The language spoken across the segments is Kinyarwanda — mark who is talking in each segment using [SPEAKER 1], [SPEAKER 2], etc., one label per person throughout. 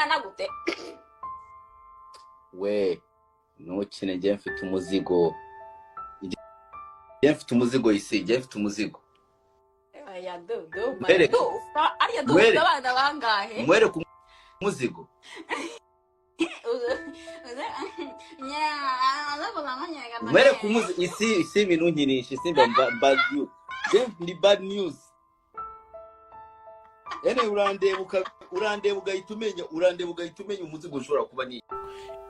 [SPEAKER 1] angana gute
[SPEAKER 2] we ntukine njye mfite umuzigo mfite umuzigo njye mfite umuzigo
[SPEAKER 1] ya do ariya do abana bangahe
[SPEAKER 2] mwere ku muzigo mwere ku muzigo isi ibintu nkinisha simba bad news ni bad news ene urandeba ugahita umenya umuzigo ushobora kuba ni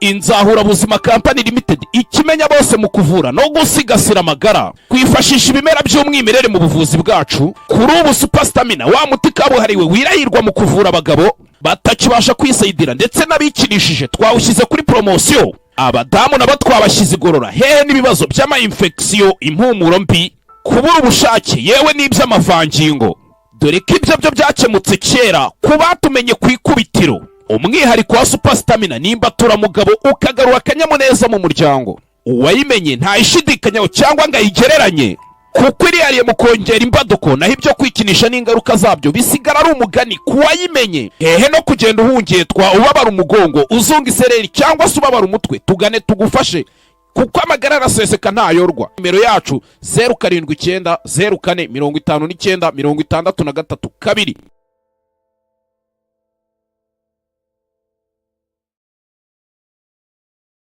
[SPEAKER 3] Inzahura Buzima Company Limited ikimenya bose mu kuvura no gusigasira amagara kwifashisha ibimera by'umwimerere mu buvuzi bwacu. Kuri ubu Super Stamina wa muti kabuhariwe wirahirwa mu kuvura abagabo batakibasha kwisayidira ndetse n'abikinishije twawushyize kuri promotion. Abadamu nabo twabashyize igorora hehe n'ibibazo by'ama infection, impumuro mbi, kubura ubushake yewe n'iby'amavangingo. Dore ko ibyo byo byakemutse kera kubatumenye ku ikubitiro. Umwihariko wa Super Stamina nimba turamugabo ukagarura akanyamuneza mu muryango. Uwayimenye ntayishidikanyaho cyangwa ngo ayigereranye kuko irihariye mu kongera imbaduko naho ibyo kwikinisha n'ingaruka zabyo bisigara ari umugani kuwayimenye. Hehe no kugenda uhungetwa ubabara umugongo, uzunga isereri cyangwa se ubabara umutwe, tugane tugufashe kuko amagara araseseka ntayorwa. Nimero yacu 0790 04 59 63 2.